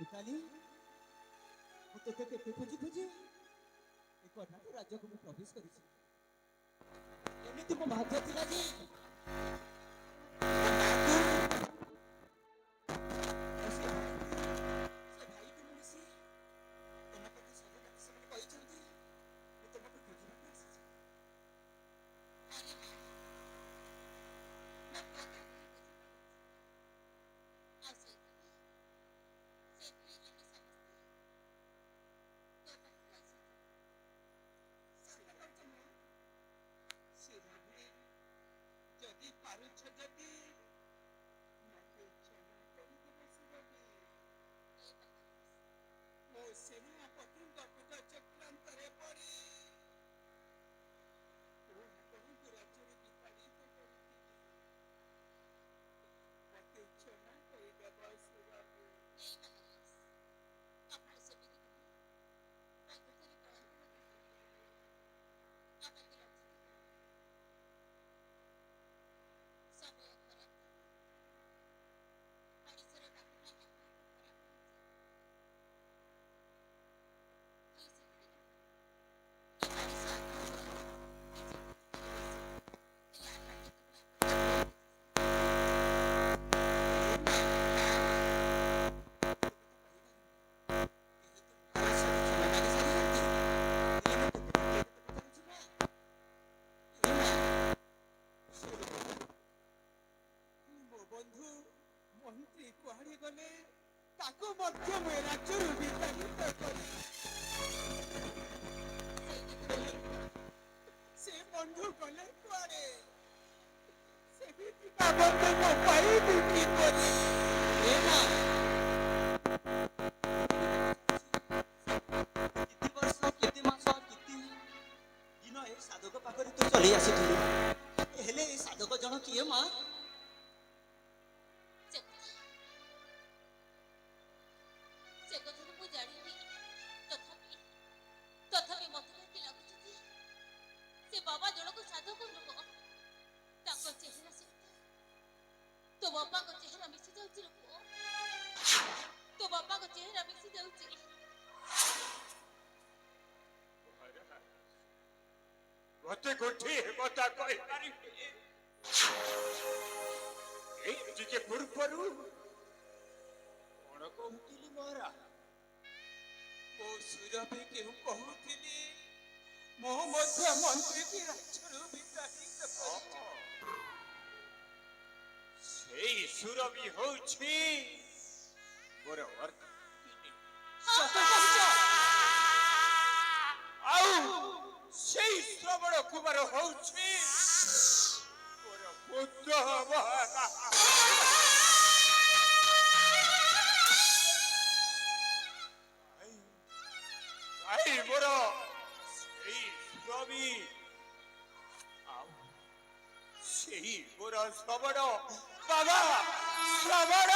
मिताली ମୁଁ ତୋତେ କେତେ ଖୋଜି ଖୋଜି ଏ କର୍ଣ୍ଣାଟକ ରାଜ୍ୟକୁ ମୁଁ ପ୍ରବେଶ କରିଛି। ଏମିତି ମୋ ଭାଗ୍ୟ ଥିଲା ଯେ ସେ ଭାଇକୁ ମିଶି ତମ ପ୍ରତି ସର୍ବଦା ସେମାନେ କହିଛନ୍ତି ମୁଁ ତମକୁ ଖୋଜିବାକୁ ଆସିଛି। ଯଦି ପାରୁଛ ଯଦି ମୋତେ କ୍ଷମା କରିଦେବ ସୁରଭି। ମୋ ସେନାପତିଙ୍କ କୂଟ ଚକ୍ରାନ୍ତରେ ପଡ଼ି ଆପଣଙ୍କୁ ରାଜ୍ୟରେ ବିତାଡ଼ିତ କରିଥିଲି। ମୋତେ କ୍ଷମା କରିଦେବ ସୁରଭି। ବନ୍ଧୁ ମନ୍ତ୍ରୀ କୁଆଡ଼େ ଗଲେ ତାକୁ ମଧ୍ୟ ମୁଁ ରାଜ୍ୟରୁ ବିତାଡ଼ିତ କଲି। ସେ ବନ୍ଧୁ ଗଲେ କୁଆଡ଼େ ସେମିତିକା ବନ୍ଧୁ ମୁଁ ପାଇବି କିପରି? କେତେ ବର୍ଷ କେତେ ମାସ କେତେ ଦିନ ଏ ସାଧକ ପାଖରେ ତୁ ଚଳି ଆସିଥିଲୁ, ହେଲେ ଏ ସାଧକ ଜଣ କିଏ ମା? ମତେ ଗୋଟିଏ କଥା କହିପାରିବେ? ଏଇ ଟିକେ ପୂର୍ବରୁ କଣ କହୁଥିଲି ମହାରାଜ? ମୋ ସୁରଭି କେଉଁ କହୁଥିଲି ମୋ ମଧ୍ୟ ମନ୍ତ୍ରୀକି ରାଜ୍ୟରୁ ବିତାଡ଼ିତ କରିଛି। ସେଇ ସୁରଭି ହଉଛି ମୋର ଅର୍ଥିନୀ। ସତ କହୁଛ? ଆଉ ସେଇ ଶ୍ରବଣ କୁମାର ହଉଛି ମୋର ପୁତ୍ର ମହାରାଜ। ଭାଇ ମୋର ସେଇ ସୁରଭି ଆଉ ସେଇ ମୋର ଶ୍ରବଣ ବାବା ଶ୍ରବଣ।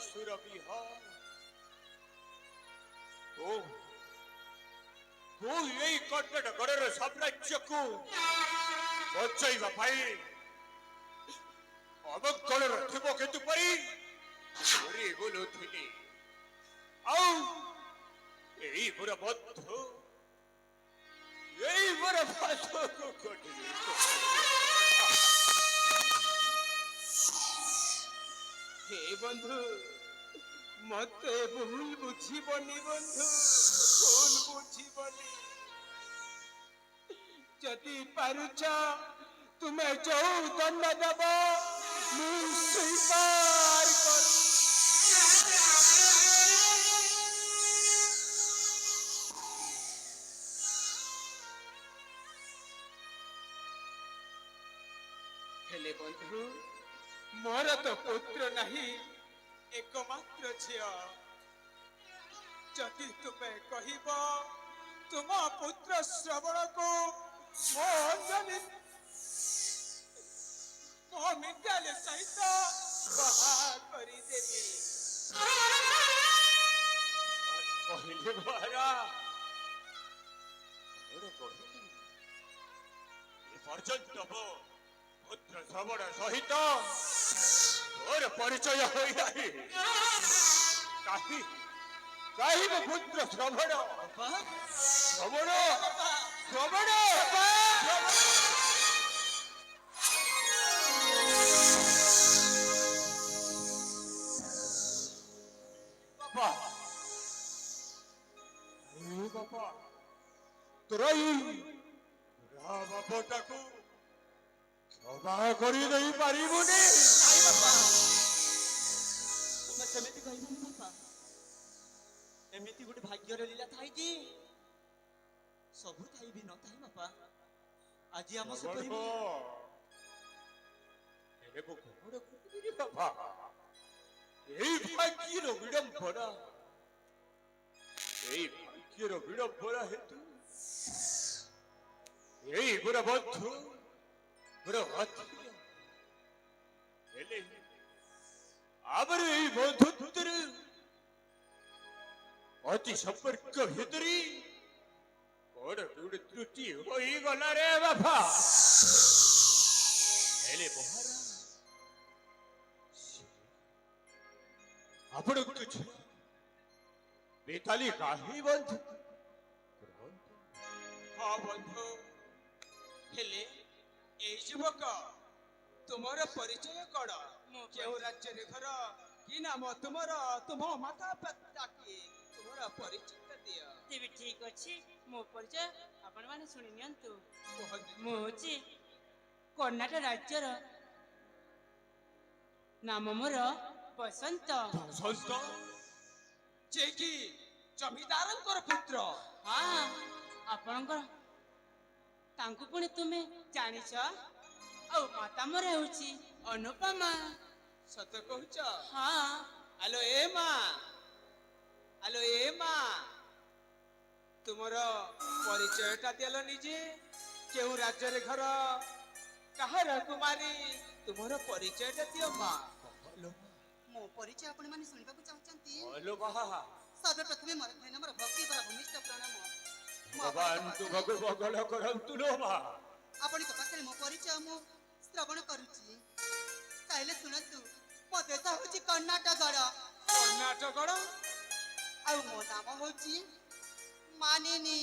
ସୁରଭି ହଁ ତୁ ଏଇ କର୍ଣ୍ଣାଟକର ସାମ୍ରାଜ୍ୟକୁ ବଞ୍ଚାଇବା ପାଇଁ ଅବକଳର ଥିବ କେତୁ ପରି ଘୁରି ବୁଲୁଥିଲି। ଆଉ ଏଇ ମୋର ବନ୍ଧୁ ଏଇ ମୋର ଭାଷକୁ କଟିଲି। ହେ ବନ୍ଧୁ ମତେ ଭୁଲ ବୁଝିବନି ବନ୍ଧୁ, ଭୁଲ ବୁଝିବନି। ଯଦି ପାରୁଛ ତୁମେ ଯୋଉ ଦଣ୍ଡ ଦେବ ମୁଁ ସ୍ୱୀକାର କରୁ। ହେଲେ ବନ୍ଧୁ ମୋର ତ ପୁତ୍ର ନାହିଁ, एकमात्र झिया। जदि तुम्हें कहिब तुम पुत्र श्रवण को मो अंजलि ଅମିତାଲି ସହିତ ବାହା କରିଦେବି। କହିଲେ ମହାରାଜ କଣ କହିଲି ଏପର୍ଯ୍ୟନ୍ତ ମୋ ପୁତ୍ର ଶ୍ରବଣ ସହିତ ମୋର ପରିଚୟ ହୋଇନାହିଁ। କାହିଁ ମୋ ପୁତ୍ର ଶ୍ରବଣ ଶ୍ରବଣ ଶ୍ରବଣ ବାପା ବାପା ତୋର ବାପଟାକୁ କ୍ଷମା କରି ଦେଇ ପାରିବୁନି। ନାଇଁ ବାପା, ତୁମେ ସେମିତି କହିବନି ବାପା। ଏମିତି ଗୋଟେ ଭାଗ୍ୟର ଲୀଳା ଥାଏ କି ସବୁ ଥାଇ ବି ନଥାଏ ବାପା। ଆଜି ଆମ ସେପରି ହେଲେ ମୁଁ କଣ କରିବି ବାପା? ଏଇ ଭାଗ୍ୟର ବିଡ଼ମ୍ବନା ହେତୁ ଏଇ ମୋର ବନ୍ଧୁ ମୋର ଆତ୍ମୀୟ ହେଲେ ଆମର ଏଇ ବନ୍ଧୁତ୍ୱରେ ଅତି ସମ୍ପର୍କ ଭିତରେ କଣ ଗୋଟେ ତ୍ରୁଟି ହୋଇଗଲା ରେ ବାପା। ହେଲେ ମହାରାଜ ଆପଣଙ୍କୁ ଝିଅ ମିତାଲି କାହିଁ ବନ୍ଧୁ? ହଁ ବନ୍ଧୁ, ହେଲେ ଏଇ ଯୁବକ ତୁମର ପରିଚୟ କଣ? କେଉଁ ରାଜ୍ୟରେ ଘର? କି ନାମ ତୁମର? ତୁମ ମାତା ପିତା କିଏ? ତୁମର ପରିଚୟ ଦିଅ। ତେବେ ଠିକ ଅଛି, ମୋ ପରିଚୟ ଆପଣମାନେ ଶୁଣି ନିଅନ୍ତୁ। କୁହନ୍ତୁ। ମୁଁ ହେଉଛି କର୍ଣ୍ଣାଟକ ରାଜ୍ୟର, ନାମ ମୋର ବସନ୍ତ। ବସନ୍ତ ଯେ କି ଜମିଦାରଙ୍କର ପୁତ୍ର? ହଁ, ଆପଣଙ୍କର ତାଙ୍କୁ ପୁଣି ତୁମେ ଜାଣିଛ? ଆଉ ମାତା ମୋର ହେଉଛି ଅନୁପମା। ସତ କହୁଛ? ହଁ। ଆଲୋ ଏ ମା, ଆଲୋ ଏ ମା, ତୁମର ପରିଚୟଟା ଦେଲ ନିଜେ। କେଉଁ ରାଜ୍ୟରେ ଘର? କାହାର କୁମାରୀ? ତୁମର ପରିଚୟଟା ଦିଅ ମା। ମୋ ପରିଚୟ ଆପଣମାନେ ଶୁଣିବାକୁ ଚାହୁଁଛନ୍ତି? ହଲୋ ବାହା ସର୍ବପ୍ରଥମେ ମୋର ଭାଇ ମୋର ଭକ୍ତି ପରା ଭୂମିଷ୍ଠ ପ୍ରଣାମ। ଭଗବାନ ତୁମକୁ ମଙ୍ଗଳ କରନ୍ତୁ ଲୋ ମା। ଆପଣଙ୍କ ପାଖରେ ମୋ ପରିଚୟ ମୁଁ ଶ୍ରବଣ କରୁଛି। ତାହେଲେ ଶୁଣନ୍ତୁ, ମୋ ଦେଶ ହେଉଛି କର୍ଣ୍ଣାଟକର। କର୍ଣ୍ଣାଟକର? ଆଉ ମୋ ନାମ ହେଉଛି ମାନିନୀ।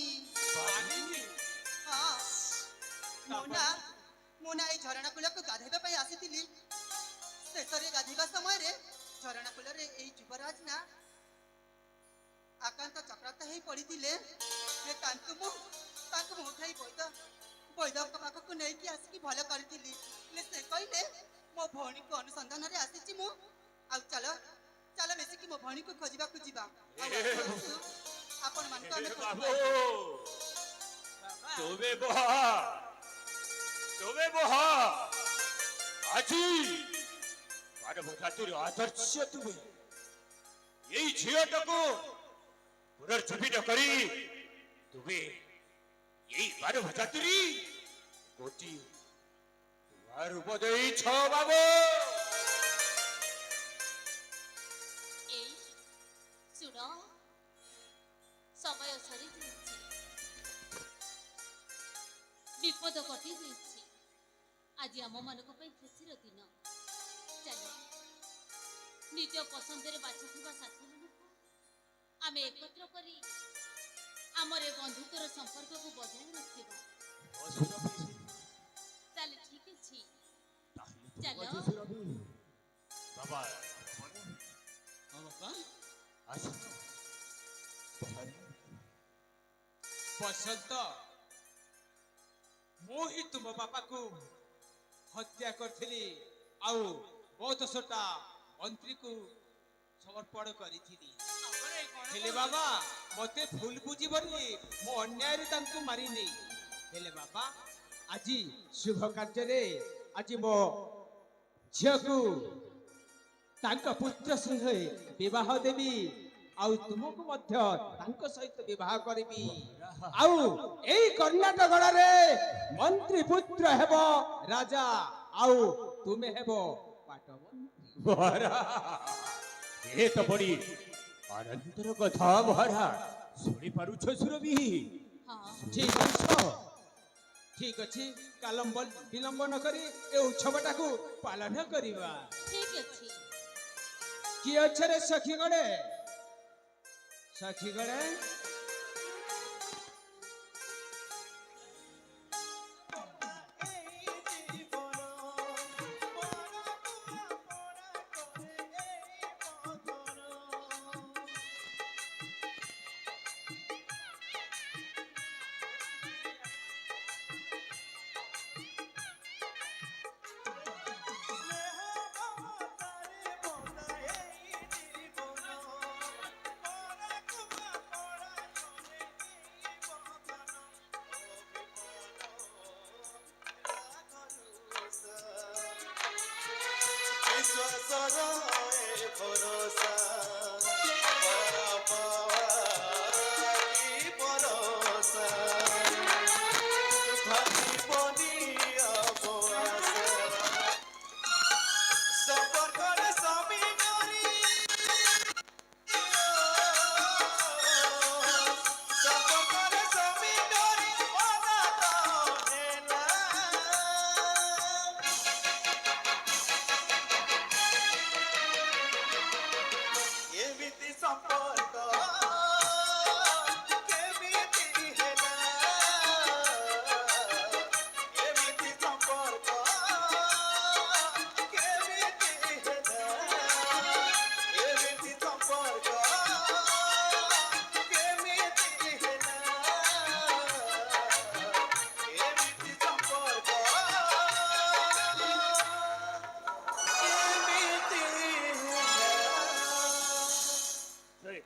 ମାନିନୀ? ହଁ, ମୁଁ ନା ଏଇ ଝରଣା କୂଳକୁ ଗାଧୋଇବା ପାଇଁ ଆସିଥିଲି। ଶେଷରେ ଗାଧୋଇବା ସମୟରେ ଝରଣା କୂଳରେ ଏଇ ଯୁବରାଜ ନା ଆକାନ୍ତ ଚକ୍ରାନ୍ତ ହେଇ ପଡ଼ିଥିଲେ। ତାଙ୍କୁ ମୁଁ ଉଠାଇ ବୈଦଙ୍କ ପାଖକୁ ନେଇକି ଆସିକି ଭଲ କରିଥିଲି। ହେଲେ ସେ କହିଲେ ମୋ ଭଉଣୀକୁ ଅନୁସନ୍ଧାନରେ ଆସିଛି ମୁଁ, ଆଉ ଚାଲ ମିଶିକି ମୋ ଭଉଣୀକୁ ଖୋଜିବାକୁ ଯିବା। ଆପଣ ମାନଙ୍କୁ ଆମେ ବାବୁ ତୁମେ ବହା ଆଜି ମାନବ ଜାତିର ଆଦର୍ଶ ତୁମେ। ଏଇ ଝିଅଟାକୁ ପୁନର୍ଜୀବିତ କରି ତୁମେ ଏଇ ମାନବ ଜାତିରେ ଗୋଟିଏ ନୂଆ ରୂପ ଦେଇଛ ବାବୁ। এই ଶୁଣ, ସମୟ ସରିଯାଇଛି, ବିପଦ କଟିଯାଇଛି। ଆଜି ଆମମାନଙ୍କ ପାଇଁ ଖୁସିର ଦିନ। ଚାଲ ନିଜ ପସନ୍ଦରେ ବାଛୁଥିବା ସାଥୀମାନଙ୍କୁ ଆମେ ଏକତ୍ର କରି ଆମର ଏ ବନ୍ଧୁତ୍ୱର ସମ୍ପର୍କକୁ ବଜାୟ ରଖିବା। ତାହେଲେ ଠିକ ଅଛି, ଚାଲ। ବାବା ହଁ ବାପା, ଆସ ବସନ୍ତ, ମୁଁ ହିଁ ତୁମ ବାପାକୁ ହତ୍ୟା କରିଥିଲି ଆଉ ବୌଦ୍ଧସଟା ମନ୍ତ୍ରୀକୁ ସମର୍ପଣ କରିଥିଲି। ହେଲେ ବାବା ମତେ ଭୁଲ ବୁଝିବନି, ମୁଁ ଅନ୍ୟାୟରେ ତାଙ୍କୁ ମାରିନି। ହେଲେ ବାବା ଆଜି ଶୁଭ କାର୍ଯ୍ୟରେ ଆଜି ମୋ ଝିଅକୁ ତାଙ୍କ ପୁତ୍ର ସହିତ ବିବାହ ଦେବି, ଆଉ ତୁମକୁ ମଧ୍ୟ ତାଙ୍କ ସହିତ ବିବାହ କରିବି। ଆଉ ଏଇ କର୍ଣ୍ଣାଟକରେ ମନ୍ତ୍ରୀ ପୁତ୍ର ହେବ ରାଜା, ଆଉ ତୁମେ ହେବ ପାଟବନ୍ତ୍ରୀ। ମହାରାଜ ଏ ତ ବଡ଼ି ଆନନ୍ଦର କଥା ମହାରାଜ ଶୁଣି ପାରୁଛ ସୁରଭି? ହଁ ଠିକ ଅଛି ବିଳମ୍ବ ନ କରି ଏ ଉତ୍ସବଟାକୁ ପାଳନ କରିବା। ଠିକ ଅଛି। କିଏ ଅଛରେ ସଖୀଗଣେ? ସଖୀଗଣେ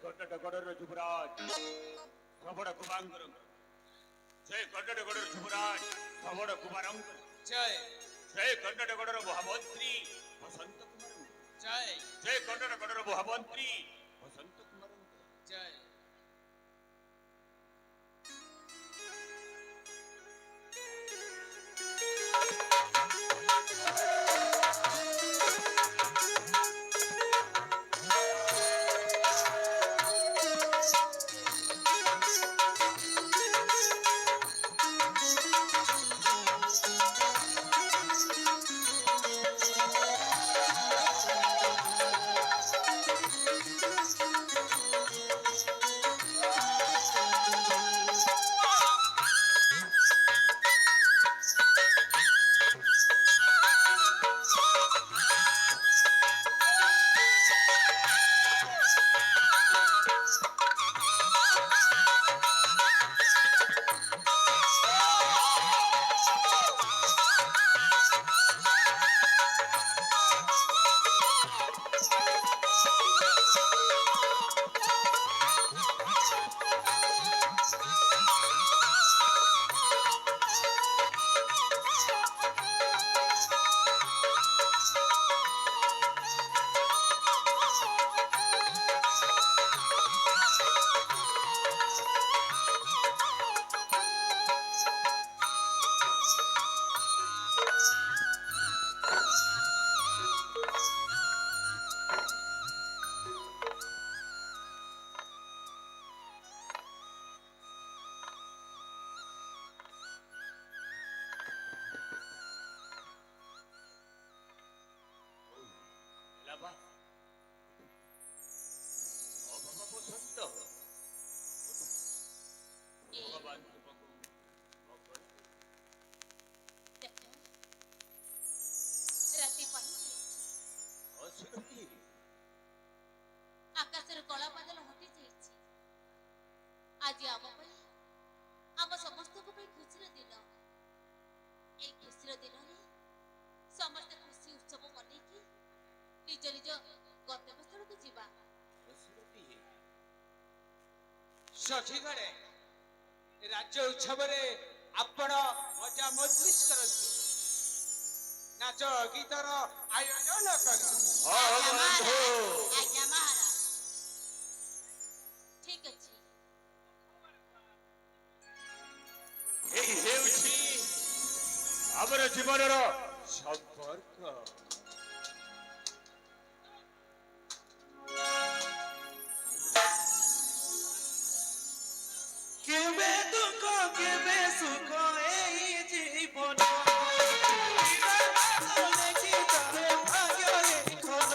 କର୍ଣ୍ଣାଟକର ଯୁବରାଜ ଶ୍ରବଣ କୁମାରଙ୍କର, ଜୟ କର୍ଣ୍ଣାଟକର ଯୁବରାଜ ଶ୍ରବଣ କୁମାରଙ୍କର, ଜୟ କର୍ଣ୍ଣାଟକର ମହାମନ୍ତ୍ରୀ ବସନ୍ତ କୁମାରଙ୍କର, ଜୟ କର୍ଣ୍ଣାଟକର ମହାମନ୍ତ୍ରୀ ବସନ୍ତ କୁମାରଙ୍କର, ଜୟ। ବସନ୍ତ এই ଭଗବାନ ତୁମକୁ ମଙ୍ଗଳ ଦେଖ, ରାତି ପାହିଯାଇଛି। ଅସୁରଭି ଆକାଶରେ କଳା ବାଦଲ ହଟି ଯାଇଛି। ଆଜି ଆମ ପାଇଁ, ଆମ ସମସ୍ତଙ୍କ ପାଇଁ ଖୁସିର ଦିନ। এই ଖୁସିର ଦିନରେ ସମସ୍ତେ ଖୁସି ଉତ୍ସବ ମନେଇକି ନିଜ ନିଜ ଗନ୍ତବ୍ୟସ୍ଥଳକୁ ଯିବା। ଅସୁରଭି ସଖୀଗଣେ ରାଜ୍ୟ ଉତ୍ସବରେ ଆପଣ ମଜା ମଜଲିସ୍ କରନ୍ତୁ, ନାଚ ଗୀତର ଆୟୋଜନ କରନ୍ତୁ। ଆଜ୍ଞା ମହାରାଜ, ଠିକ ଅଛି। ଏହି ହେଉଛି ଆମର ଜୀବନର সম্পর্ক। কেবে দুঃখ কেবে সুখ এই জীবন লেখি তবে ভাগ্য লিখন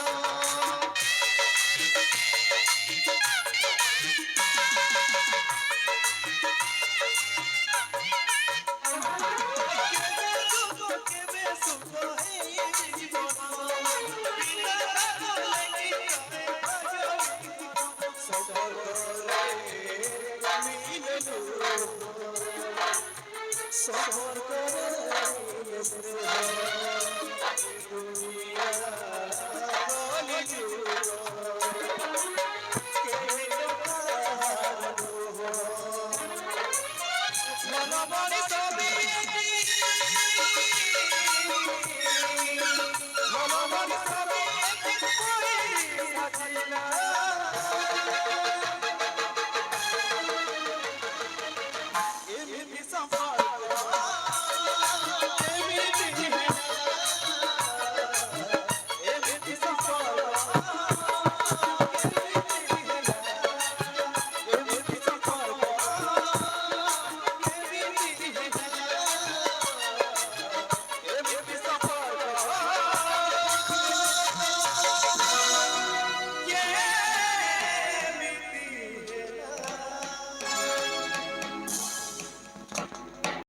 কেবে দুঃখ কেবে সুখ এই জীবন লেখি তবে ভাগ্য লিখন সবরে মিললু সবর করে